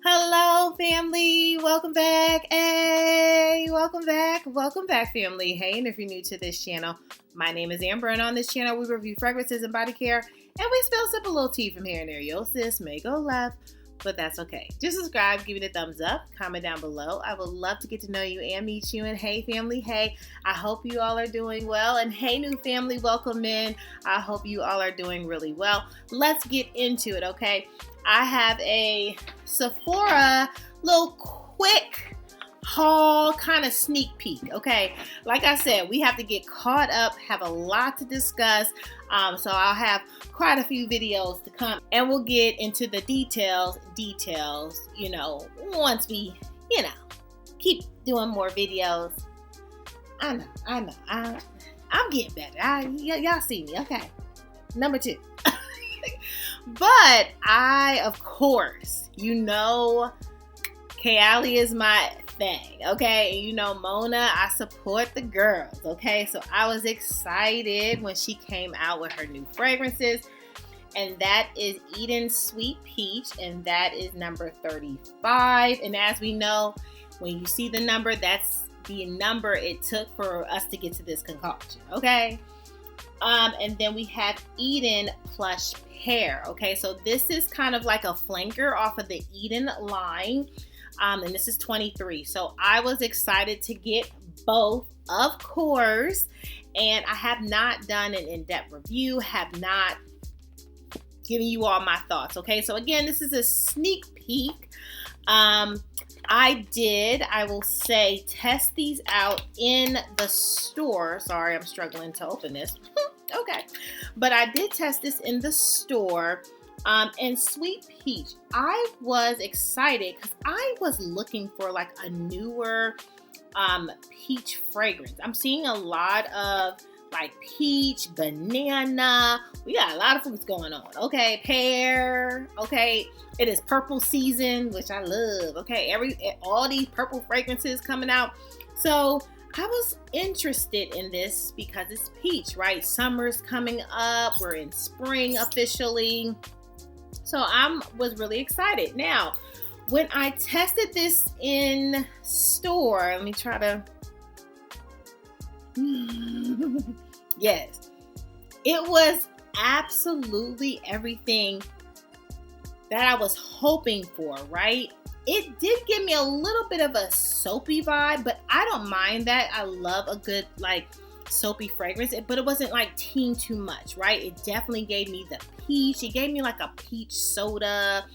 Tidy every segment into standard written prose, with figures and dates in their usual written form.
Hello, family. Welcome back. Hey, welcome back. Welcome back, family. Hey, and if you're new to this channel, my name is Amber, and on this channel, we review fragrances and body care, and we spill up a little tea from here and there. Yo, sis may go left, but that's okay. Just subscribe, give it a thumbs up, comment down below. I would love to get to know you and meet you. And hey, family, hey, I hope you all are doing well. And hey, new family, welcome in. I hope you all are doing really well. Let's get into it, okay? I have a Sephora little quick haul kind of sneak peek, okay? Like I said, we have to get caught up, have a lot to discuss, so I'll have quite a few videos to come, and we'll get into the details, once we, keep doing more videos. I know, I'm getting better. Y'all see me, okay? Number 2. But I, of course, Kayali is my thing, okay? And Mona, I support the girls, okay? So I was excited when she came out with her new fragrances, and that is Eden Sweet Peach, and that is number 35. And as we know, when you see the number, that's the number it took for us to get to this concoction, okay? And then we have Eden Plush Pear. Okay, so this is kind of like a flanker off of the Eden line. And this is 23. So I was excited to get both, of course. And I have not done an in-depth review, have not given you all my thoughts. Okay, so again, this is a sneak peek. I will say, test these out in the store. Sorry, I'm struggling to open this. Okay. But I did test this in the store. And Sweet Peach, I was excited because I was looking for like a newer peach fragrance. I'm seeing a lot of like peach, banana. We got a lot of fruits going on. Okay, pear. Okay, it is purple season, which I love. Okay, all these purple fragrances coming out. So I was interested in this because it's peach, right? Summer's coming up. We're in spring officially. So I was really excited. Now, when I tested this in store, let me try to... Yes, it was absolutely everything that I was hoping for, right? It did give me a little bit of a soapy vibe, but I don't mind that. I love a good like soapy fragrance, but it wasn't like teen too much, right? It definitely gave me the peach. It gave me like a peach soda.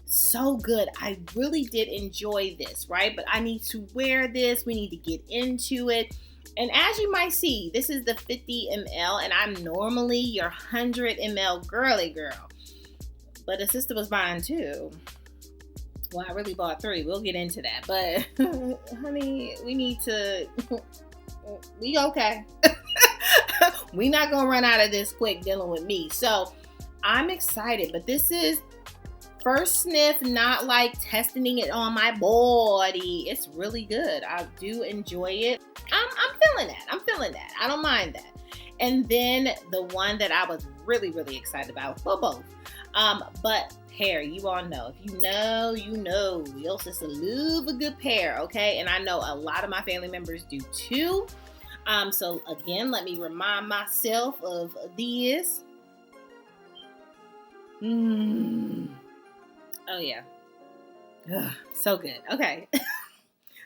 So good. I really did enjoy this, right? But I need to wear this. We need to get into it. And as you might see, this is the 50 ml, and I'm normally your 100 ml girly girl. But the sister was buying 2. Well, I really bought 3. We'll get into that. But, honey, we okay. We not going to run out of this quick dealing with me. So, I'm excited. But this is first sniff, not like testing it on my body. It's really good. I do enjoy it. I'm feeling that. I don't mind that. And then the one that I was really, really excited about, well, both. But pear, you all know. If you know, you know. Your sister love a good pear, okay? And I know a lot of my family members do too. So again, let me remind myself of this. Oh yeah. Ugh, so good. Okay.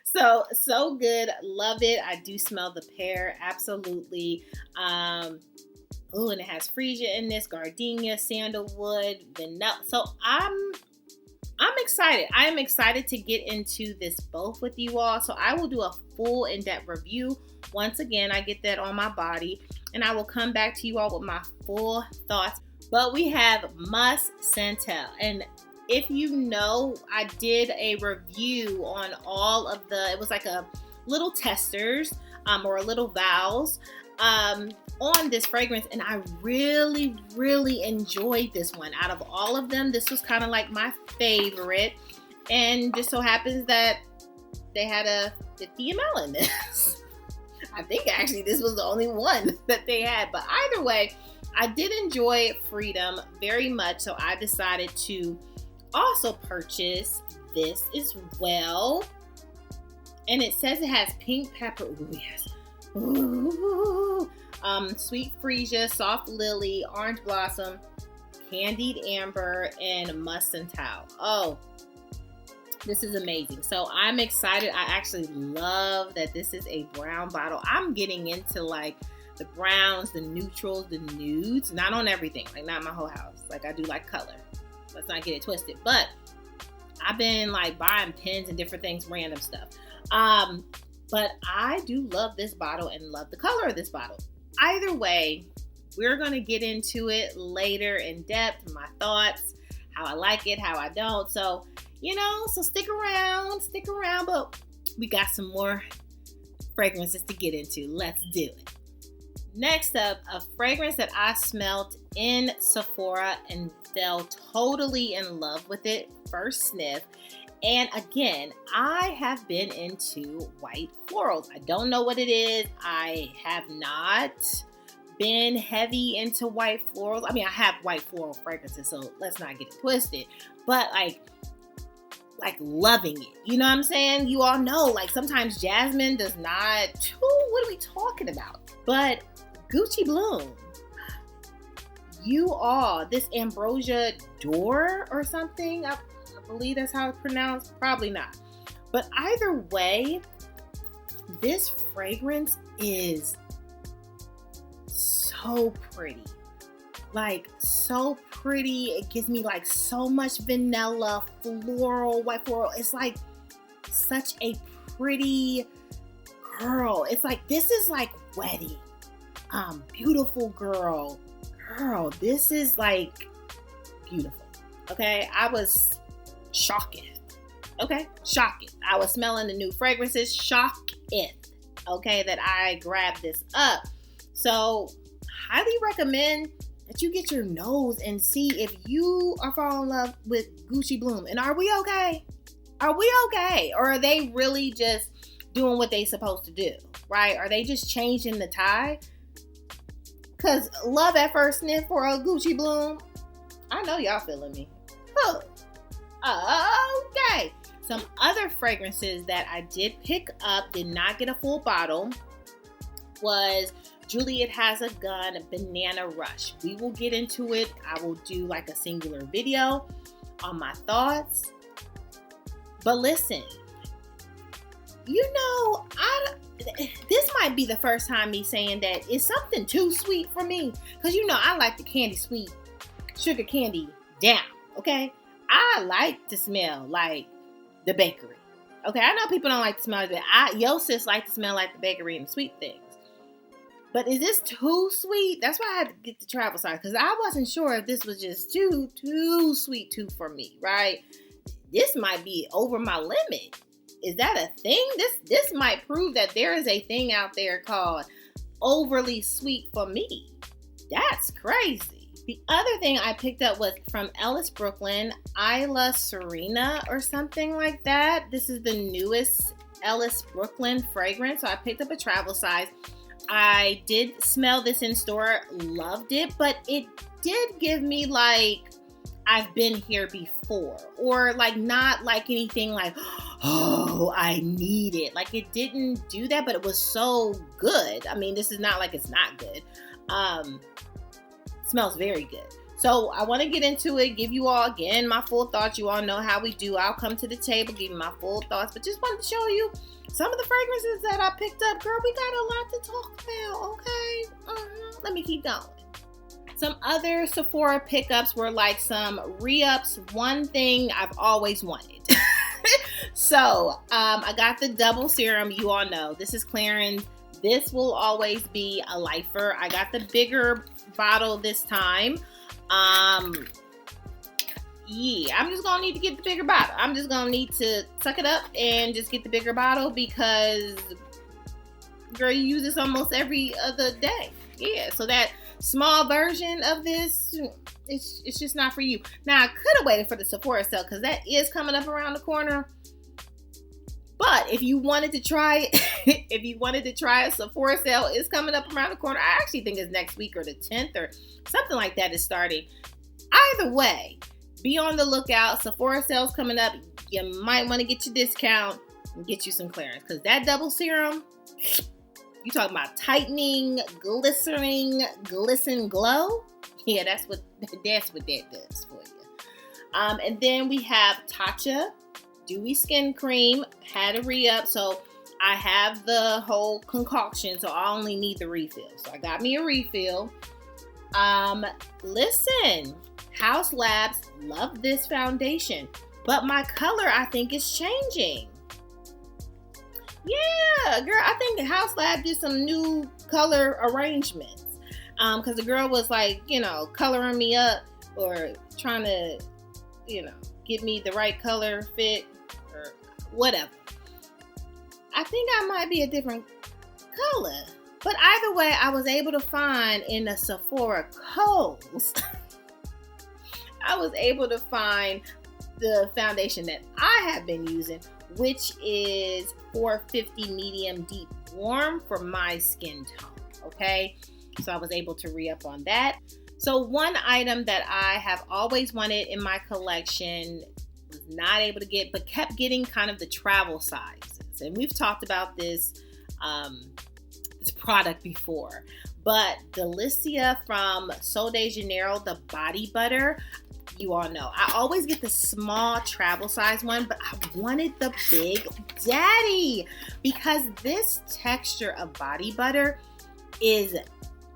So good. Love it. I do smell the pear. Absolutely. And it has freesia in this, gardenia, sandalwood, vanilla. So I'm excited. I am excited to get into this both with you all. So I will do a full in-depth review. Once again, I get that on my body, and I will come back to you all with my full thoughts. But we have Must Santel, and if you know, I did a review on all of it was like a little testers or a little vows on this fragrance, and I really, really enjoyed this one. Out of all of them, this was kind of like my favorite, and just so happens that they had a 50 ml in this. I think actually this was the only one that they had, but either way, I did enjoy Freedom very much, so I decided to also purchased this as well. And it says it has pink pepper. Ooh, yes. Ooh. Sweet freesia, soft lily, orange blossom, candied amber, and musk and tau. Oh, this is amazing. So I'm excited. I actually love that this is a brown bottle. I'm getting into like the browns, the neutrals, the nudes. Not on everything. Like not my whole house. Like I do like color. Let's not get it twisted. But I've been like buying pens and different things, random stuff. But I do love this bottle and love the color of this bottle. Either way, we're going to get into it later in depth, my thoughts, how I like it, how I don't. So, so stick around, but we got some more fragrances to get into. Let's do it. Next up, a fragrance that I smelled in Sephora and fell totally in love with it, first sniff. And again, I have been into white florals. I don't know what it is. I have not been heavy into white florals. I mean, I have white floral fragrances, so let's not get it twisted. But like loving it. You know what I'm saying? You all know, like sometimes jasmine does not, what are we talking about? But Gucci Bloom, this Ambrosia D'Or or something, I believe that's how it's pronounced. Probably not. But either way, this fragrance is so pretty. Like so pretty. It gives me like so much vanilla, floral, white floral. It's like such a pretty girl. It's like, this is like wedding. Beautiful girl. Girl, this is like beautiful. Okay. I was shocking. Okay. Shocking. I was smelling the new fragrances. Shocking. Okay. That I grabbed this up. So highly recommend that you get your nose and see if you are falling in love with Gucci Bloom. And are we okay? Are we okay? Or are they really just doing what they supposed to do? Right? Are they just changing the tide? Because love at first sniff for a Gucci Bloom. I know y'all feeling me. Huh. Okay. Some other fragrances that I did pick up, did not get a full bottle, was Juliet Has a Gun Banana Rush. We will get into it. I will do like a singular video on my thoughts. But listen, this might be the first time me saying that it's something too sweet for me. Because I like the candy sweet, sugar candy down, okay? I like to smell like the bakery. Okay, I know people don't like to smell like that. Yo sis like to smell like the bakery and the sweet things. But is this too sweet? That's why I had to get the travel size, because I wasn't sure if this was just too sweet for me, right? This might be over my limit. Is that a thing? This might prove that there is a thing out there called overly sweet for me. That's crazy. The other thing I picked up was from Ellis Brooklyn, Isla Serena or something like that. This is the newest Ellis Brooklyn fragrance. So I picked up a travel size. I did smell this in store, loved it, but it did give me like, I've been here before, or like not like anything like, oh, I need it. Like it didn't do that, but it was so good. I mean, this is not like it's not good. Smells very good. So I want to get into it, give you all again my full thoughts. You all know how we do. I'll come to the table, give you my full thoughts, but just wanted to show you some of the fragrances that I picked up. Girl, we got a lot to talk about, okay? Let me keep going. Some other Sephora pickups were like some re-ups. One thing I've always wanted. So I got the double serum. You all know this is Clarins. This will always be a lifer. I got the bigger bottle this time. Yeah, I'm just gonna need to get the bigger bottle. I'm just gonna need to suck it up and just get the bigger bottle, because girl, you use this almost every other day. Yeah, so that small version of this, it's just not for you. Now I could have waited for the Sephora sale, because that is coming up around the corner. But if you wanted to try it, a Sephora sale is coming up around the corner. I actually think it's next week, or the 10th or something like that is starting. Either way, be on the lookout. Sephora sale's coming up. You might want to get your discount and get you some clearance, because that double serum, you talking about tightening, glistening, glisten glow. Yeah, that's what that does for you. And then we have Tatcha Dewy Skin Cream. Had a re-up, so I have the whole concoction, so I only need the refill. So I got me a refill. Listen, House Labs, love this foundation, but my color, I think, is changing. Yeah, girl, I think the House Lab did some new color arrangements. Because the girl was like, coloring me up or trying to, get me the right color fit or whatever. I think I might be a different color. But either way, I was able to find in the Sephora Codes, I was able to find the foundation that I have been using, which is 450 medium deep warm for my skin tone. Okay, so I was able to re-up on that. So one item that I have always wanted in my collection, was not able to get, but kept getting kind of the travel sizes. And we've talked about this this product before, but Delicia from Sol de Janeiro, the body butter, you all know I always get the small travel size one, but I wanted the big daddy because this texture of body butter is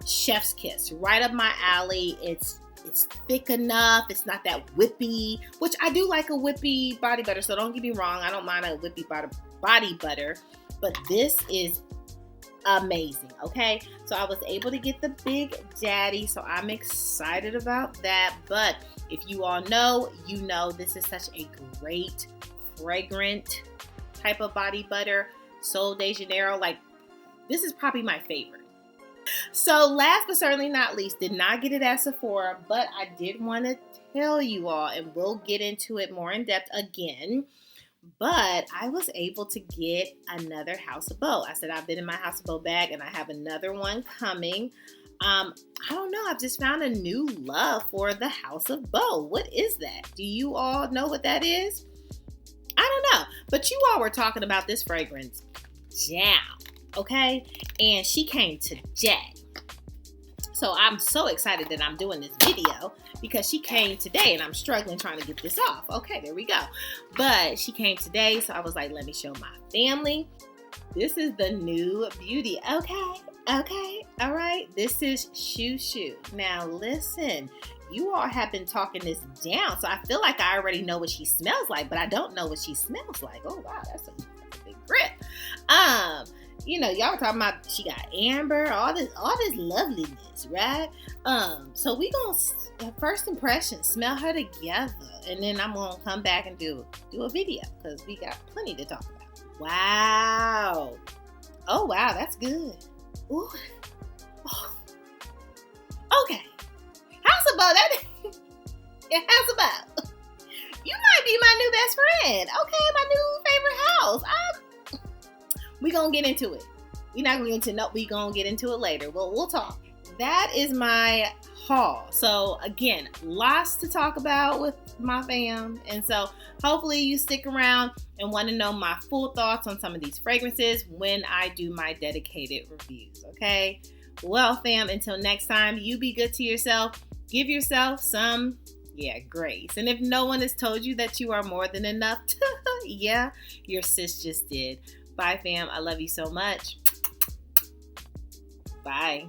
chef's kiss, right up my alley. It's thick enough. It's not that whippy, which I do like a whippy body butter, so don't get me wrong, I don't mind a whippy body butter, but this is amazing. Okay, so I was able to get the big daddy, so I'm excited about that. But if you all know, this is such a great fragrant type of body butter. Sol de Janeiro, like, this is probably my favorite. So last but certainly not least, did not get it at Sephora, but I did want to tell you all, and we'll get into it more in depth again, but I was able to get another House of Beau. I said I've been in my House of Beau bag, and I have another one coming. I don't know, I've just found a new love for the House of Beau. What is that? Do you all know what that is? I don't know, but you all were talking about this fragrance, Jam. Okay, and she came today, so I'm so excited that I'm doing this video because she came today, and I'm struggling trying to get this off. Okay, there we go. But she came today, so I was like, let me show my family. This is the new beauty. Okay, all right. This is Shoo Shoo. Now listen, you all have been talking this down, so I feel like I already know what she smells like, but I don't know what she smells like. Oh wow, that's a big grip. Y'all were talking about she got amber, all this loveliness, right? So we gonna first impression, smell her together, and then I'm gonna come back and do a video because we got plenty to talk about. Wow. Oh wow, that's good. Ooh. Oh. Okay. House of Beau, House of Beau. You might be my new best friend. Okay, my new favorite house. We gonna get into it. We're not gonna get into no. We gonna get into it later. Well, we'll talk. That is my haul. So again, lots to talk about with my fam, and so hopefully you stick around and want to know my full thoughts on some of these fragrances when I do my dedicated reviews. Okay. Well, fam, until next time, you be good to yourself. Give yourself some grace. And if no one has told you that you are more than enough, yeah, your sis just did. Bye, fam. I love you so much. Bye.